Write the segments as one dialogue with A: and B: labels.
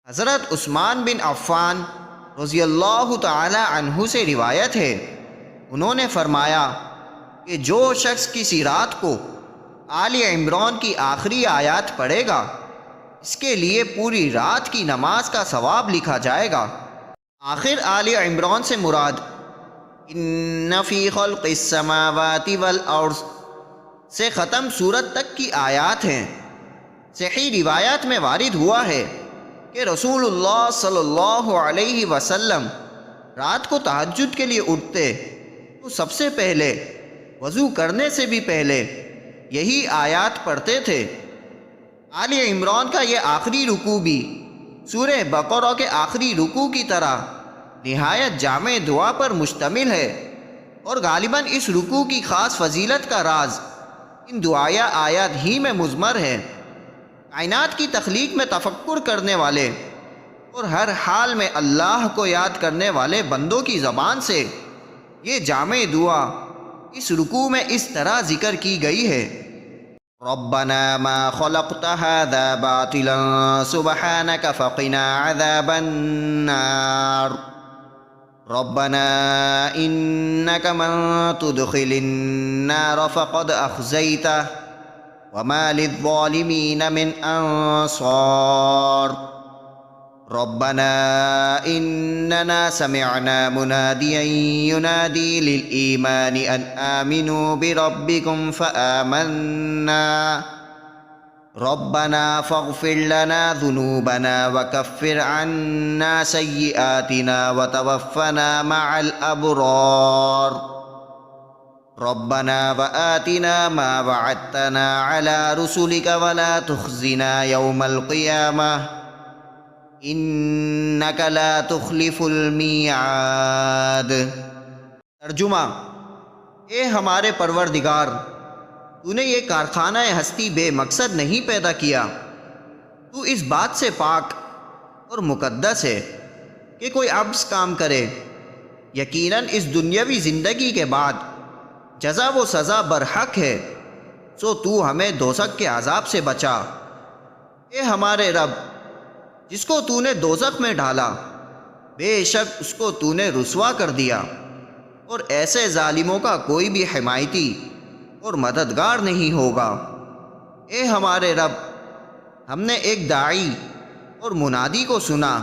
A: حضرت عثمان بن عفان رضی اللہ تعالی عنہ سے روایت ہے، انہوں نے فرمایا کہ جو شخص کسی رات کو آل عمران کی آخری آیات پڑھے گا اس کے لیے پوری رات کی نماز کا ثواب لکھا جائے گا۔ آخر آل عمران سے مراد ان فی خلق السماوات والارض سے ختم سورت تک کی آیات ہیں۔ صحیح روایات میں وارد ہوا ہے کہ رسول اللہ صلی اللہ علیہ وسلم رات کو تہجد کے لیے اٹھتے تو سب سے پہلے وضو کرنے سے بھی پہلے یہی آیات پڑھتے تھے۔ آل عمران کا یہ آخری رکوع بھی سورہ بقرہ کے آخری رکوع کی طرح نہایت جامع دعا پر مشتمل ہے، اور غالباً اس رکوع کی خاص فضیلت کا راز ان دعائیہ آیات ہی میں مضمر ہے۔ کائنات کی تخلیق میں تفکر کرنے والے اور ہر حال میں اللہ کو یاد کرنے والے بندوں کی زبان سے یہ جامع دعا اس رکوع میں اس طرح ذکر کی گئی ہے: ربنا ما خلقت هذا باطلا سبحانك فقنا عذاب النار ربنا انك من تدخل النار فقد اخزيته وما للظالمين من انصار ربنا اننا سمعنا مناديا ينادي للإيمان ان آمنوا بربكم فآمنا ربنا فاغفر لنا ذنوبنا وكفر عنا سيئاتنا وتوفنا مع الأبرار ربنا وآتنا ما وعدتنا على رسلك ولا تخزنا يوم القيامة إنك لا تخلف الميعاد۔ ترجمہ: اے ہمارے پروردگار، تو نے یہ کارخانہ ہستی بے مقصد نہیں پیدا کیا، تو اس بات سے پاک اور مقدس ہے کہ کوئی عبث کام کرے۔ یقیناً اس دنیاوی زندگی کے بعد جزا و سزا برحق ہے، سو تو ہمیں دوزخ کے عذاب سے بچا۔ اے ہمارے رب، جس کو تو نے دوزخ میں ڈالا بے شک اس کو تو نے رسوا کر دیا، اور ایسے ظالموں کا کوئی بھی حمایتی اور مددگار نہیں ہوگا۔ اے ہمارے رب، ہم نے ایک داعی اور منادی کو سنا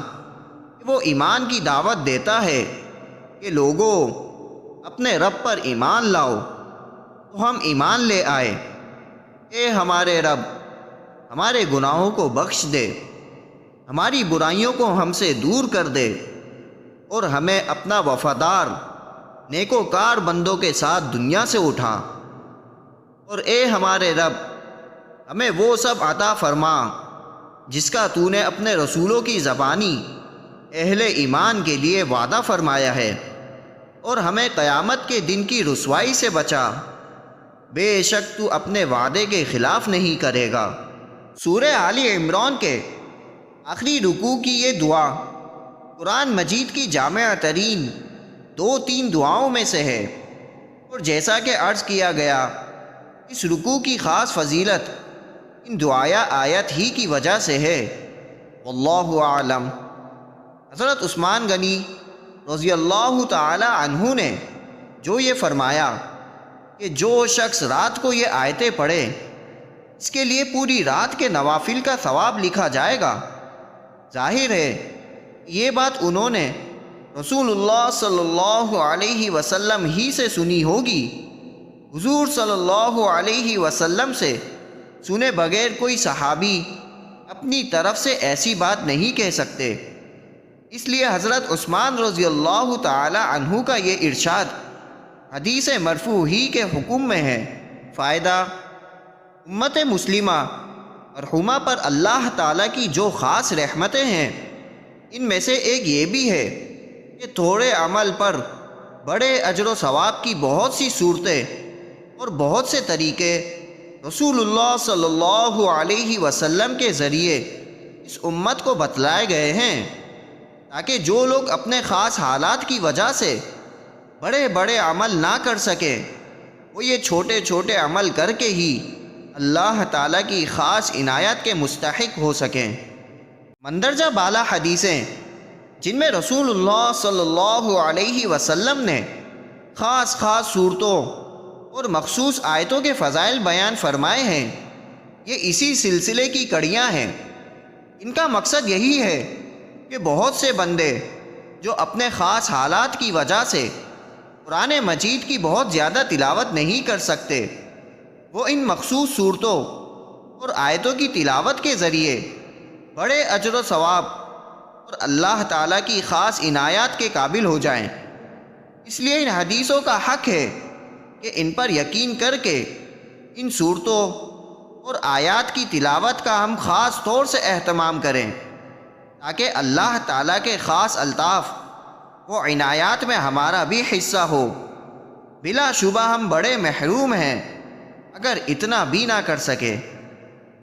A: کہ وہ ایمان کی دعوت دیتا ہے کہ لوگوں اپنے رب پر ایمان لاؤ، تو ہم ایمان لے آئے۔ اے ہمارے رب، ہمارے گناہوں کو بخش دے، ہماری برائیوں کو ہم سے دور کر دے، اور ہمیں اپنا وفادار نیکوکار بندوں کے ساتھ دنیا سے اٹھا۔ اور اے ہمارے رب، ہمیں وہ سب عطا فرما جس کا تو نے اپنے رسولوں کی زبانی اہل ایمان کے لیے وعدہ فرمایا ہے، اور ہمیں قیامت کے دن کی رسوائی سے بچا، بے شک تو اپنے وعدے کے خلاف نہیں کرے گا۔ سورہ آل عمران کے آخری رکوع کی یہ دعا قرآن مجید کی جامع ترین 2-3 دعاؤں میں سے ہے، اور جیسا کہ عرض کیا گیا اس رکوع کی خاص فضیلت ان دعائیہ آیت ہی کی وجہ سے ہے۔ واللہ اعلم۔ حضرت عثمان غنی رضی اللہ تعالی عنہ نے جو یہ فرمایا کہ جو شخص رات کو یہ آیتیں پڑھے اس کے لیے پوری رات کے نوافل کا ثواب لکھا جائے گا، ظاہر ہے یہ بات انہوں نے رسول اللہ صلی اللہ علیہ وسلم ہی سے سنی ہوگی۔ حضور صلی اللہ علیہ وسلم سے سنے بغیر کوئی صحابی اپنی طرف سے ایسی بات نہیں کہہ سکتے، اس لیے حضرت عثمان رضی اللہ تعالی عنہ کا یہ ارشاد حدیث مرفوع ہی کے حکم میں ہے۔ فائدہ: امت مسلمہ مرحومہ پر اللہ تعالیٰ کی جو خاص رحمتیں ہیں ان میں سے ایک یہ بھی ہے کہ تھوڑے عمل پر بڑے اجر و ثواب کی بہت سی صورتیں اور بہت سے طریقے رسول اللہ صلی اللہ علیہ وسلم کے ذریعے اس امت کو بتلائے گئے ہیں، تاکہ جو لوگ اپنے خاص حالات کی وجہ سے بڑے بڑے عمل نہ کر سکیں وہ یہ چھوٹے چھوٹے عمل کر کے ہی اللہ تعالیٰ کی خاص عنایت کے مستحق ہو سکیں۔ مندرجہ بالا حدیثیں جن میں رسول اللہ صلی اللہ علیہ وسلم نے خاص صورتوں اور مخصوص آیتوں کے فضائل بیان فرمائے ہیں، یہ اسی سلسلے کی کڑیاں ہیں۔ ان کا مقصد یہی ہے کہ بہت سے بندے جو اپنے خاص حالات کی وجہ سے قرآن مجید کی بہت زیادہ تلاوت نہیں کر سکتے، وہ ان مخصوص صورتوں اور آیتوں کی تلاوت کے ذریعے بڑے اجر و ثواب اور اللہ تعالیٰ کی خاص عنایات کے قابل ہو جائیں۔ اس لیے ان حدیثوں کا حق ہے کہ ان پر یقین کر کے ان صورتوں اور آیات کی تلاوت کا ہم خاص طور سے اہتمام کریں، تاکہ اللہ تعالیٰ کے خاص الطاف و عنایات میں ہمارا بھی حصہ ہو۔ بلا شبہ ہم بڑے محروم ہیں اگر اتنا بھی نہ کر سکے۔